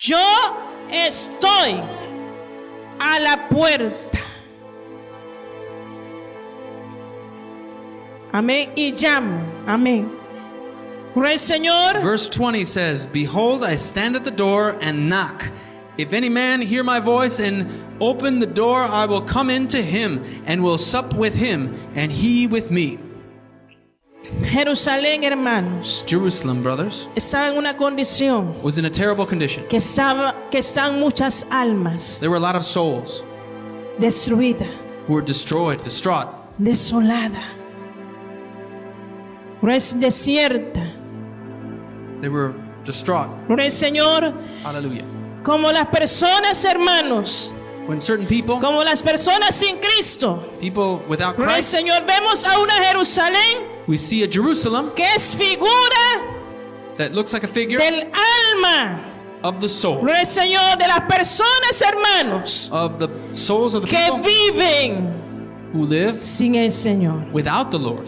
Yo estoy a la puerta. Amén. Y llamo. Amén. Gloria al Señor. Verse 20 says, Behold, I stand at the door and knock. If any man hear my voice and open the door, I will come in to him and will sup with him and he with me. Jerusalén, hermanos, Jerusalem, brothers, estaba en una condición was in a terrible condition. que están muchas almas There were a lot of souls destruidas, who were destroyed, distraught. desolada, desierta. They were distraught. Gloria al Señor. Hallelujah. Como las personas, hermanos, When certain people, como las personas sin Cristo, people without gloria al Christ, Señor, vemos a una Jerusalén we see a Jerusalem que es figura that looks like a figure del alma, of the soul, gloria al Señor, de las personas, hermanos, of the souls of the que people viven who live sin el Señor. without the Lord.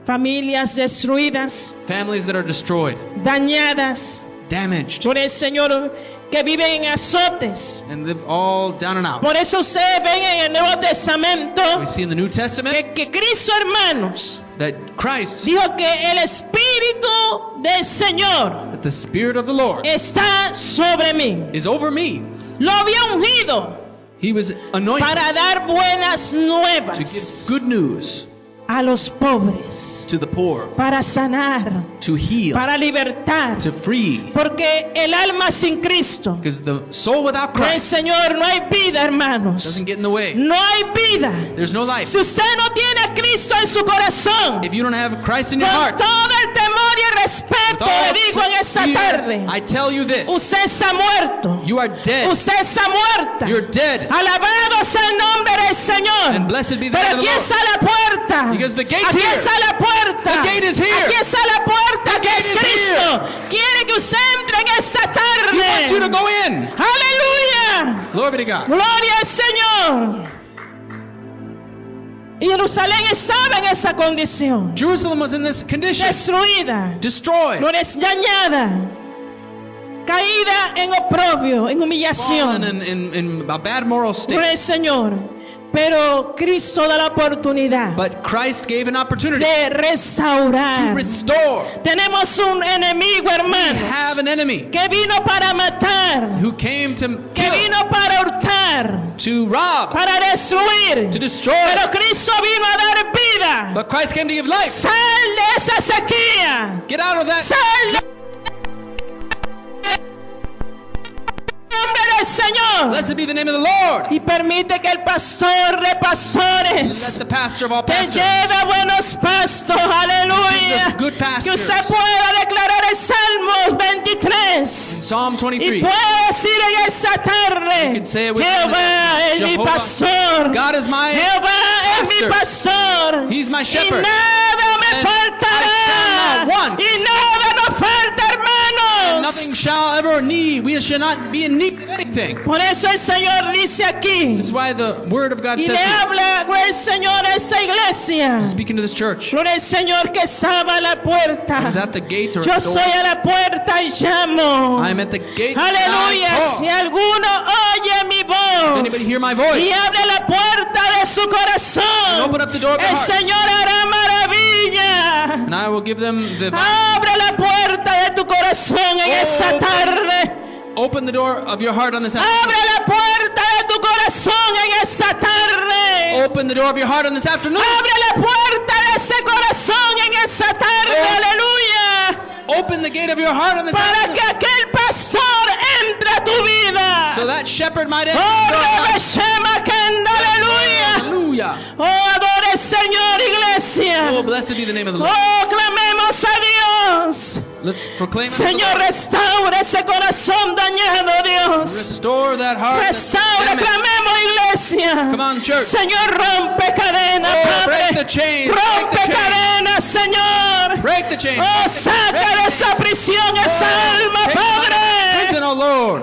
Familias destruidas, Families that are destroyed, dañadas, damaged, gloria al Señor, que viven en azotes. and live all down and out. Por eso ustedes ven en el Nuevo Testamento We see in the New Testament que Cristo, hermanos, that Christ, dijo que el Espíritu del Señor that the Spirit of the Lord está sobre mí. is over me. Lo había ungido He was anointed para dar buenas to nuevas give good news a los pobres, to the poor, para sanar, to heal, para libertar. to free. Porque el alma sin Cristo, Because the soul without no hay Christ Señor, no hay vida, hermanos. doesn't get in the way. No hay vida. There's no life. Si usted no tiene a Cristo en su corazón, If you don't have Christ in your con heart, todo el temor y el with respeto, all le digo en esta fear, tarde, I tell you this, usted está muerto. you are dead. Usted está muerta. You're dead. Alabado sea el nombre del Señor. And blessed be the Pero name of aquí the está la puerta. Because the gate's Aquí here. está la puerta. The gate is here. Aquí está la puerta que gate es is Cristo. Quiere que usted entre en esta He wants you to tarde. go in. Aleluya. Glory be to God. Gloria al Señor. Y Jerusalén estaba en esa condición. Jerusalem was in this condition, Destruida. destroyed, Gloria, dañada. Caída en oprobio, en humillación. fallen in a bad moral Gloria al state. Señor. Pero Cristo da la oportunidad But Christ gave an opportunity de to restaurar. restore. Tenemos un enemigo, We hermanos, have an enemy que vino para matar, who came to que kill, vino para hurtar, to rob, para destruir. to destroy. Pero Cristo vino a dar vida. But Christ came to give life. Sal de esa sequía. Get out of that. Sal de nombre del Señor. Blessed be the name of the Lord. Y permite que el pastor de Let pastores the pastor of all te pastors lleve a buenos pastos, aleluya. Gives us good pastors. Que usted pueda declarar el Salmo 23 Psalm y 23. pueda decir en esta tarde: You can say it with Jehová es mi Jehovah, pastor, God is my Jehová es mi pastor, He's my y shepherd. nada me And faltará, I shall not want. y nada nos falta, hermanos. Nothing shall ever need. We shall not be in need of anything. Por eso el Señor dice aquí, This is why the word of God y says le here, habla el Señor a esa iglesia. speaking to this church, Gloria al Señor que estaba a la puerta. is at the gate or Yo at the door. soy a la puerta y llamo. I am at the gate. Aleluya. And I Si call. alguno oye mi If voz anybody hear my y voice, abre la puerta de su and corazón, open up the door of their el hearts, Señor hará maravilla. and I will give them the Abre la puerta de tu corazón en esta tarde. open the door of your heart on this afternoon. Abre la puerta de tu corazón en esta tarde. Open the door of your heart on this afternoon. Abre la puerta de ese corazón en esta tarde. Aleluya. Open the gate of your heart on this Para afternoon, que aquel pastor entre a tu vida. so that shepherd might enter Oh, your heart. Rebeshema Kenda, aleluya. Hallelujah. Oh, adore al Señor, iglesia. Oh, blessed be the name of the Lord. Oh, clamemos a Dios. Let's proclaim unto the Señor, Lord. restaura ese corazón dañado, Dios. Restore that heart that's Restaura, damaged. clamemos, iglesia. Come on, church. Señor, rompe cadenas, Oh, break Padre. the chains. Rompe Break the chains. cadenas, Señor. Break the chains. Oh, saca de esa prisión esa alma, Take them out of Padre. prison, oh Lord.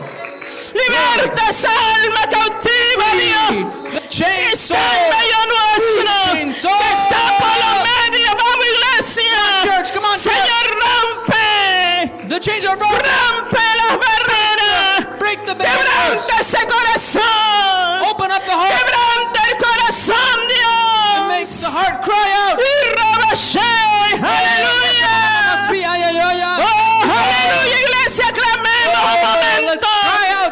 Liberta esa alma cautiva, Dios. The chain Está soul. en medio nuestro. Chain soul. Que está por los medios. Vamos, iglesia. Church, come on, church. Señor, rompe. The chains are broken. Rompe las barreras. Break ese corazón. Open up the heart. Quebranta el corazón, And make Dios. the heart cry out. Y Rabashai, aleluya. Oh, aleluya, iglesia, clamemos un momento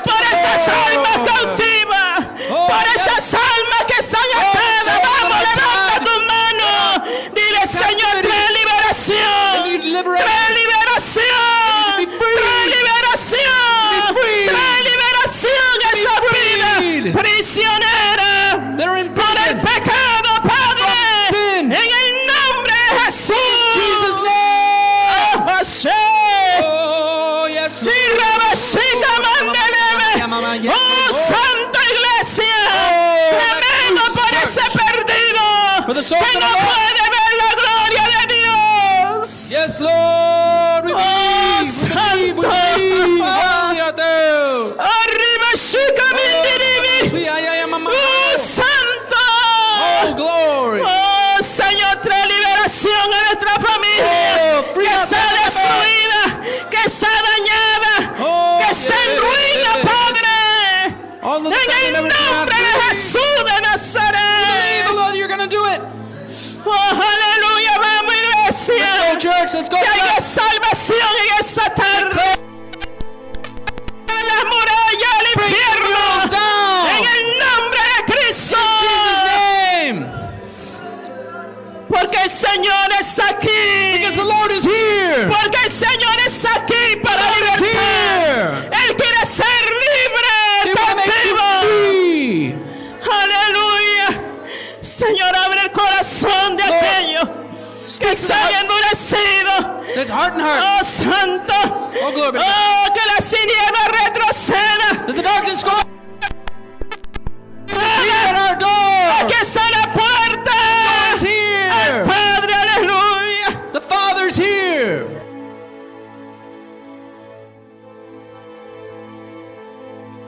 por esas almas cautivas, por esas almas que están atadas. Vamos, levanta tu mano. Dile, Señor, trae liberación. Trae liberación. Trae liberación. Trae liberación a esa vida prisionera por el pecado, Padre. En el nombre de Jesús. Jesus' name. Hashem. Oh, yes, Lord. Y Rabashita Mandeleme. Oh, Santa Iglesia. Clamemos por ese perdido For the soul que that no are lost. puede ver la gloria de Dios. Yes, Lord. We Oh, believe. We Santo. believe. Holy art thou. Arriba, Shika Mindiribi. Oh, Santo. Oh, glory. Oh, Señor, trae liberación a nuestra familia. Oh, free Que us, está Lord. destruida, que está dañada, Oh, que está en ruina, yes. Padre. All the En el nombre de Jesús de Nazaret. Believe, Lord, you're going to do it. Oh, aleluya, vamos, Let's go, iglesia. church. Let's go. Que haya church. salvación en esa tarde. En la muralla del infierno. walls down. En el nombre de Cristo. Jesus' name. Porque el Señor está aquí. Because the Lord is here. Porque el Señor está aquí para The Lord is libertar. Él quiere ser He libre, will make you cautivo. free. Aleluya. Señor, abre el corazón de Lord, aquellos speak que to se the han endurecido. That heart and heart. Oh, Santo. Oh, glory be to God. Oh, que la siniebla retroceda. Let the darkness go.